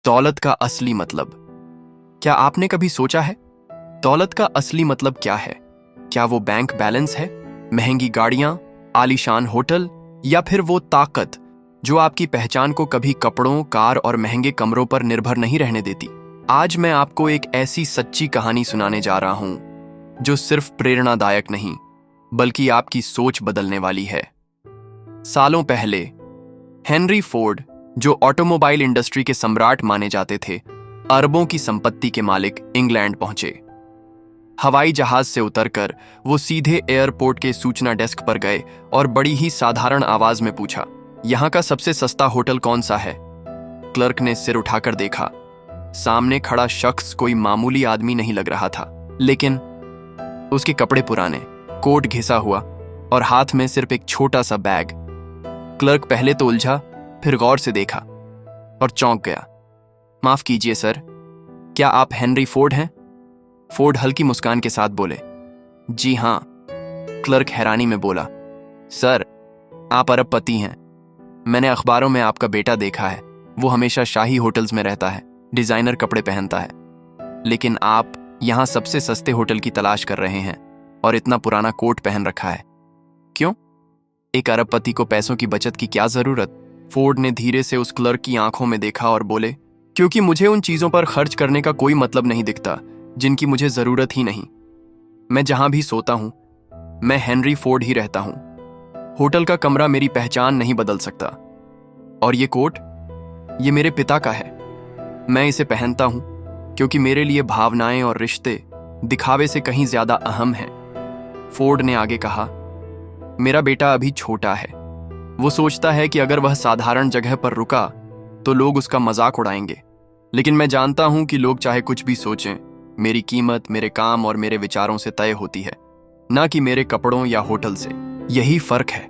दौलत का असली मतलब। क्या आपने कभी सोचा है दौलत का असली मतलब क्या है? क्या वो बैंक बैलेंस है, महंगी गाड़ियां, आलीशान होटल, या फिर वो ताकत जो आपकी पहचान को कभी कपड़ों, कार और महंगे कमरों पर निर्भर नहीं रहने देती? आज मैं आपको एक ऐसी सच्ची कहानी सुनाने जा रहा हूं जो सिर्फ प्रेरणादायक नहीं बल्कि आपकी सोच बदलने वाली है। सालों पहले हेनरी फोर्ड, जो ऑटोमोबाइल इंडस्ट्री के सम्राट माने जाते थे, अरबों की संपत्ति के मालिक इंग्लैंड पहुंचे। हवाई जहाज से उतरकर वो सीधे एयरपोर्ट के सूचना डेस्क पर गए और बड़ी ही साधारण आवाज में पूछा, यहां का सबसे सस्ता होटल कौन सा है? क्लर्क ने सिर उठाकर देखा। सामने खड़ा शख्स कोई मामूली आदमी नहीं लग रहा था, लेकिन उसके कपड़े पुराने, कोट घिसा हुआ और हाथ में सिर्फ एक छोटा सा बैग। क्लर्क पहले तो उलझा, फिर गौर से देखा और चौंक गया। माफ कीजिए सर, क्या आप हेनरी फोर्ड हैं? फोर्ड हल्की मुस्कान के साथ बोले, जी हां। क्लर्क हैरानी में बोला, सर, आप अरबपति हैं। मैंने अखबारों में आपका बेटा देखा है। वो हमेशा शाही होटल्स में रहता है, डिजाइनर कपड़े पहनता है, लेकिन आप यहां सबसे सस्ते होटल की तलाश कर रहे हैं और इतना पुराना कोट पहन रखा है। क्यों? एक अरबपति को पैसों की बचत की क्या जरूरत? फोर्ड ने धीरे से उस क्लर्क की आंखों में देखा और बोले, क्योंकि मुझे उन चीजों पर खर्च करने का कोई मतलब नहीं दिखता जिनकी मुझे जरूरत ही नहीं। मैं जहां भी सोता हूं, मैं हेनरी फोर्ड ही रहता हूं। होटल का कमरा मेरी पहचान नहीं बदल सकता। और ये कोट, ये मेरे पिता का है। मैं इसे पहनता हूं क्योंकि मेरे लिए भावनाएं और रिश्ते दिखावे से कहीं ज्यादा अहम हैं। फोर्ड ने आगे कहा, मेरा बेटा अभी छोटा है। वो सोचता है कि अगर वह साधारण जगह पर रुका तो लोग उसका मजाक उड़ाएंगे, लेकिन मैं जानता हूं कि लोग चाहे कुछ भी सोचें, मेरी कीमत मेरे काम और मेरे विचारों से तय होती है, ना कि मेरे कपड़ों या होटल से। यही फर्क है।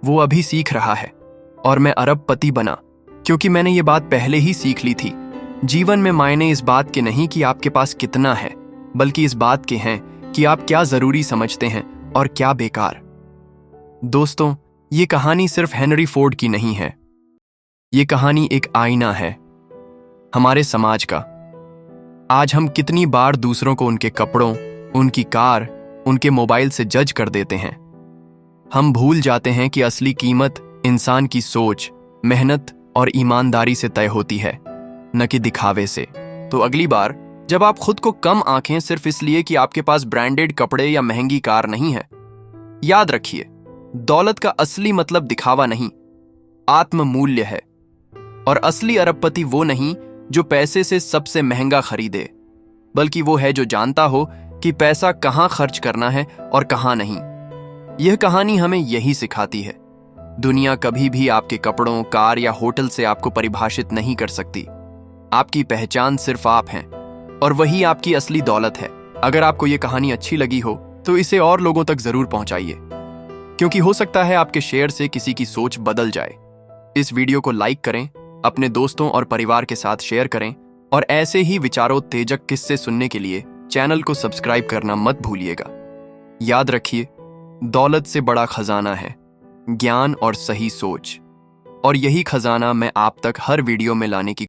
वो अभी सीख रहा है और मैं अरबपति बना क्योंकि मैंने ये बात पहले ही सीख ली थी। जीवन में मायने इस बात के नहीं कि आपके पास कितना है, बल्कि इस बात के हैं कि आप क्या जरूरी समझते हैं और क्या बेकार। दोस्तों, ये कहानी सिर्फ हेनरी फोर्ड की नहीं है। ये कहानी एक आईना है हमारे समाज का। आज हम कितनी बार दूसरों को उनके कपड़ों, उनकी कार, उनके मोबाइल से जज कर देते हैं। हम भूल जाते हैं कि असली कीमत इंसान की सोच, मेहनत और ईमानदारी से तय होती है, न कि दिखावे से। तो अगली बार जब आप खुद को कम आंखें सिर्फ इसलिए कि आपके पास ब्रांडेड कपड़े या महंगी कार नहीं है, याद रखिए, दौलत का असली मतलब दिखावा नहीं, आत्म मूल्य है। और असली अरबपति वो नहीं जो पैसे से सबसे महंगा खरीदे, बल्कि वो है जो जानता हो कि पैसा कहां खर्च करना है और कहां नहीं। यह कहानी हमें यही सिखाती है। दुनिया कभी भी आपके कपड़ों, कार या होटल से आपको परिभाषित नहीं कर सकती। आपकी पहचान सिर्फ आप हैं और वही आपकी असली दौलत है। अगर आपको यह कहानी अच्छी लगी हो तो इसे और लोगों तक जरूर पहुंचाइए, क्योंकि हो सकता है आपके शेयर से किसी की सोच बदल जाए। इस वीडियो को लाइक करें, अपने दोस्तों और परिवार के साथ शेयर करें और ऐसे ही विचारोत्तेजक किस्से सुनने के लिए चैनल को सब्सक्राइब करना मत भूलिएगा। याद रखिए, दौलत से बड़ा खजाना है ज्ञान और सही सोच, और यही खजाना मैं आप तक हर वीडियो में लाने की